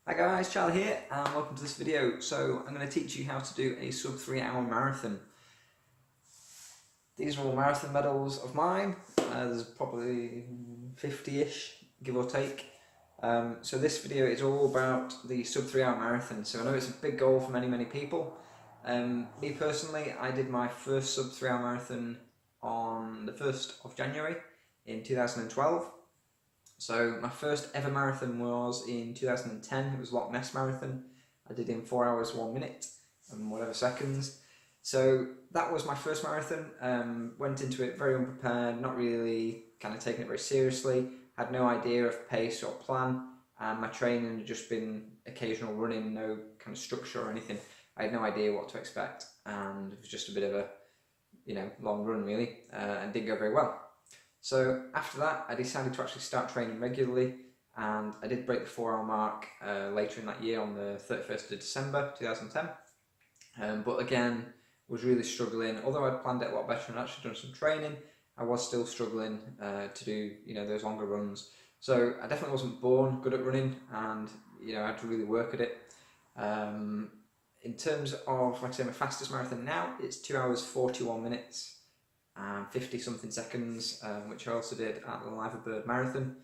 Hi guys, Charlie here and welcome to this video. So I'm going to teach you how to do a sub 3 hour marathon. These are all marathon medals of mine. There's probably 50-ish, give or take. So this video is all about the sub 3 hour marathon. So I know it's a big goal for many people. Me personally, I did my first sub 3 hour marathon on the 1st of January in 2012. So my first ever marathon was in 2010. It was Loch Ness Marathon. I did in 4 hours 1 minute and whatever seconds. So that was my first marathon. Went into it very unprepared, not really kind of taking it very seriously. Had no idea of pace or plan, and my training had just been occasional running, no kind of structure or anything. I had no idea what to expect, and it was just a bit of a, long run really, and didn't go very well. So after that, I decided to actually start training regularly, and I did break the 4 hour mark later in that year on the 31st of December 2010. But again, was really struggling. Although I'd planned it a lot better and actually done some training, I was still struggling to do those longer runs. So I definitely wasn't born good at running, and I had to really work at it. In terms of, like I say, my fastest marathon now, it's 2 hours 41 minutes. 50 something seconds, which I also did at the Live Bird Marathon.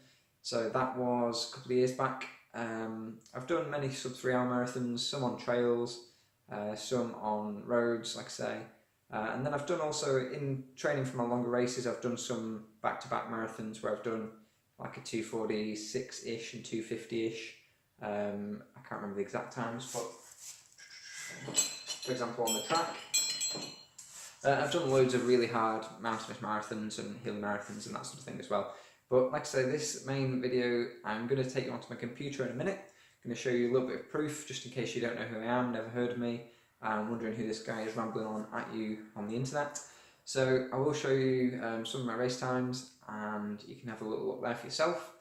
So that was a couple of years back. I've done many sub 3 hour marathons, some on trails, some on roads, like I say. And then I've done also, in training for my longer races, I've done some back-to-back marathons where I've done like a 246-ish and 250-ish. I can't remember the exact times, but for example on the track, I've done loads of really hard mountainous marathons and hill marathons and that sort of thing as well. But like I say, this main video, I'm going to take you onto my computer in a minute. I'm going to show you a little bit of proof, just in case you don't know who I am, never heard of me, and wondering who this guy is rambling on at you on the internet. So I will show you some of my race times, and you can have a little look there for yourself.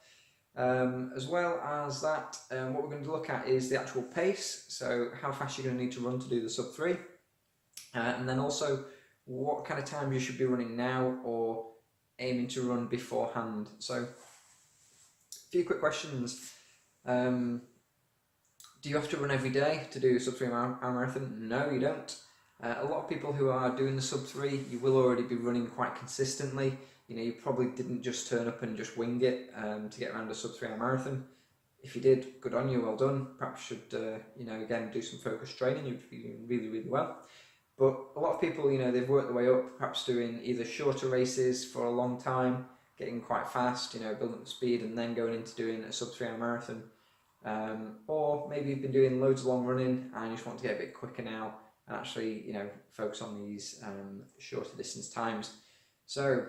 As well as that, what we're going to look at is the actual pace, so how fast you're going to need to run to do the sub 3. And then also what kind of time you should be running now or aiming to run beforehand. So a few quick questions. Do you have to run every day to do a sub 3 hour marathon? No, you don't. A lot of people who are doing the sub 3, you will already be running quite consistently. You probably didn't just turn up and just wing it to get around a sub 3 hour marathon. If you did, good on you, well done. Perhaps you should, again, do some focused training. You'd be doing really well. But a lot of people, they've worked their way up, perhaps doing either shorter races for a long time, getting quite fast, building up the speed, and then going into doing a sub 3 hour marathon. Or maybe you've been doing loads of long running and you just want to get a bit quicker now and actually, focus on these shorter distance times. So,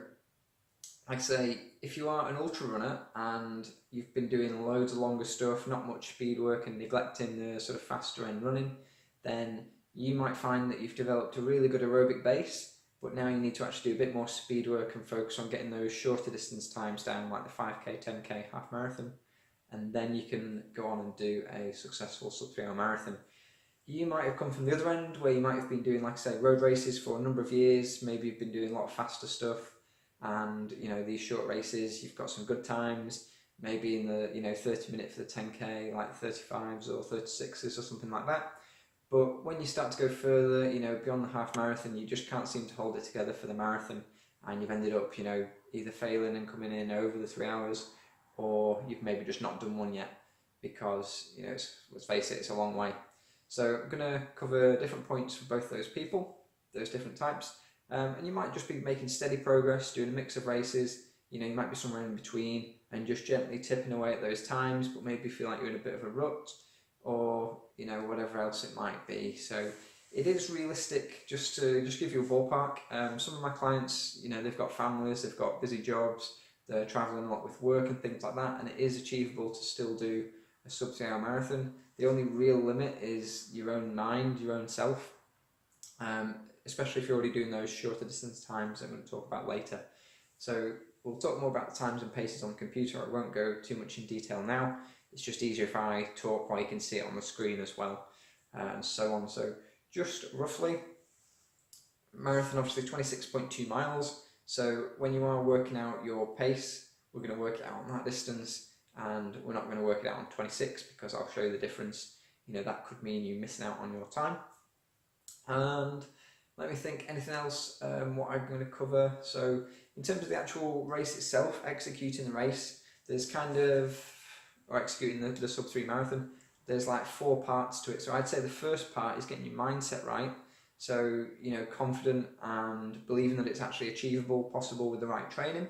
like I say, if you are an ultra runner and you've been doing loads of longer stuff, not much speed work and neglecting the sort of faster end running, then you might find that you've developed a really good aerobic base, but now you need to actually do a bit more speed work and focus on getting those shorter distance times down, like the 5k, 10k, half marathon, and then you can go on and do a successful sub 3 hour marathon. You might have come from the other end, where you might have been doing, like I say, road races for a number of years. Maybe you've been doing a lot of faster stuff, and these short races, you've got some good times. Maybe in the 30 minute for the 10k, like 35s or 36s or something like that. But when you start to go further, beyond the half marathon, you just can't seem to hold it together for the marathon, and you've ended up, either failing and coming in over the 3 hours, or you've maybe just not done one yet because, let's face it, it's a long way. So I'm going to cover different points for both those people, those different types, and you might just be making steady progress, doing a mix of races. You might be somewhere in between and just gently tipping away at those times, but maybe feel like you're in a bit of a rut, or whatever else it might be. So it is realistic, just to give you a ballpark. Some of my clients, they've got families, they've got busy jobs, they're traveling a lot with work and things like that, and it is achievable to still do a sub 3 hour marathon. The only real limit is your own mind, your own self, especially if you're already doing those shorter distance times I'm going to talk about later. So we'll talk more about the times and paces on the computer. I won't go too much in detail now. It's just easier if I talk while you can see it on the screen as well, and so on. So just roughly, marathon obviously 26.2 miles. So when you are working out your pace, we're going to work it out on that distance, and we're not going to work it out on 26 because I'll show you the difference. You know, that could mean you missing out on your time. And let me think, anything else what I'm going to cover. So in terms of the actual race itself, executing the race, there's or executing the sub 3 marathon, there's like 4 parts to it. So I'd say the first part is getting your mindset right. So, you know, confident and believing that it's actually achievable, possible with the right training.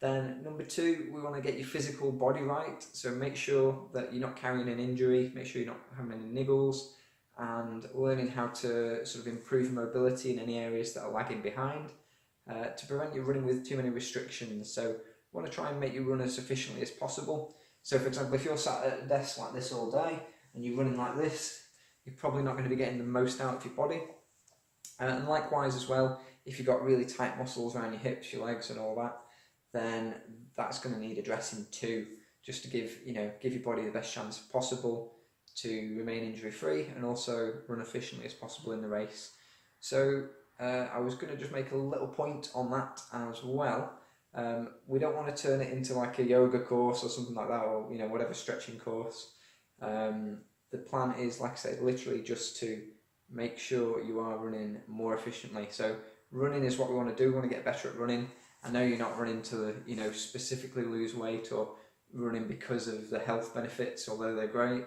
Then number 2, we want to get your physical body right. So make sure that you're not carrying an injury, make sure you're not having any niggles, and learning how to sort of improve mobility in any areas that are lagging behind to prevent you running with too many restrictions. So we want to try and make you run as efficiently as possible. So for example, if you're sat at a desk like this all day and you're running like this, you're probably not going to be getting the most out of your body. And likewise as well, if you've got really tight muscles around your hips, your legs and all that, then that's going to need addressing too, just to give your body the best chance possible to remain injury free and also run efficiently as possible in the race. So I was going to just make a little point on that as well. We don't want to turn it into like a yoga course or something like that, or whatever stretching course. The plan is, like I said, literally just to make sure you are running more efficiently. So running is what we want to do. We want to get better at running. I know you're not running to specifically lose weight or running because of the health benefits, although they're great.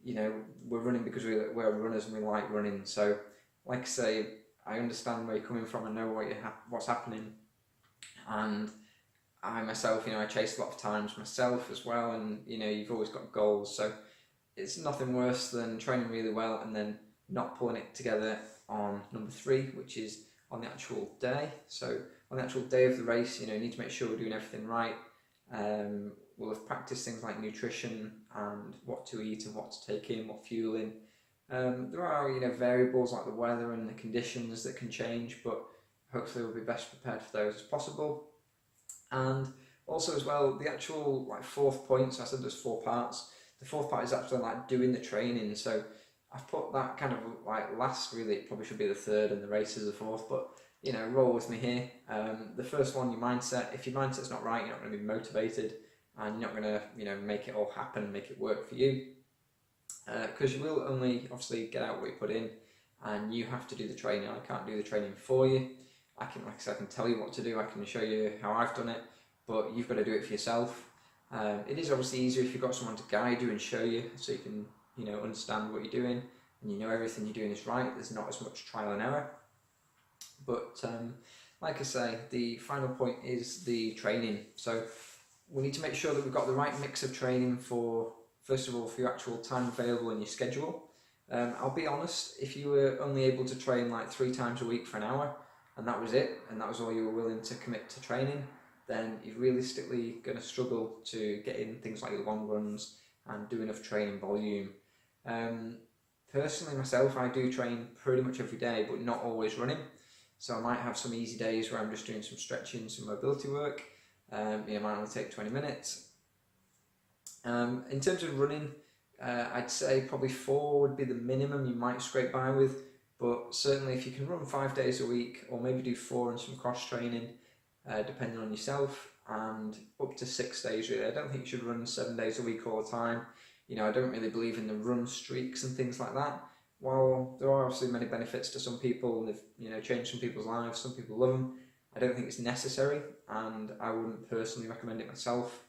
We're running because we're runners and we like running. So like I say, I understand where you're coming from and know what's happening. And I myself, I chase a lot of times myself as well, and you've always got goals. So it's nothing worse than training really well and then not pulling it together on number 3, which is on the actual day. So on the actual day of the race, you need to make sure we're doing everything right. We'll have practiced things like nutrition and what to eat and what to take in, what fueling. There are variables like the weather and the conditions that can change, but hopefully we'll be best prepared for those as possible. And also as well, the actual 4th point, so I said there's 4 parts. The 4th part is actually like doing the training. So I've put that kind of like last, really. It probably should be the 3rd and the race is the 4th, but roll with me here. The first one, your mindset. If your mindset's not right, you're not going to be motivated and you're not going to make it all happen and make it work for you. Because you will only obviously get out what you put in, and you have to do the training. I can't do the training for you. I can tell you what to do, I can show you how I've done it, but you've got to do it for yourself. It is obviously easier if you've got someone to guide you and show you, so you can understand what you're doing and everything you're doing is right. There's not as much trial and error. But like I say, the final point is the training. So we need to make sure that we've got the right mix of training for, first of all, for your actual time available in your schedule. I'll be honest, if you were only able to train like 3 times a week for an hour and that was it, and that was all you were willing to commit to training, then you're realistically going to struggle to get in things like your long runs and do enough training volume. Personally myself, I do train pretty much every day, but not always running. So I might have some easy days where I'm just doing some stretching, some mobility work. It might only take 20 minutes. In terms of running, I'd say probably 4 would be the minimum you might scrape by with, but certainly if you can run 5 days a week, or maybe do 4 and some cross training, depending on yourself, and up to 6 days really. I don't think you should run 7 days a week all the time. I don't really believe in the run streaks and things like that. While there are obviously many benefits to some people, they've changed some people's lives, some people love them, I don't think it's necessary, and I wouldn't personally recommend it myself.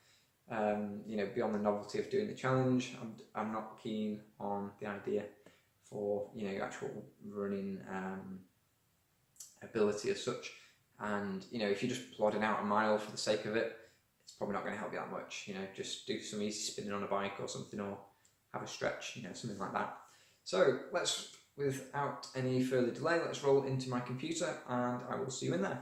Beyond the novelty of doing the challenge, I'm not keen on the idea for your actual running ability as such. And if you're just plodding out a mile for the sake of it, it's probably not going to help you that much. Just do some easy spinning on a bike or something, or have a stretch, something like that. So let's, without any further delay, let's roll into my computer and I will see you in there.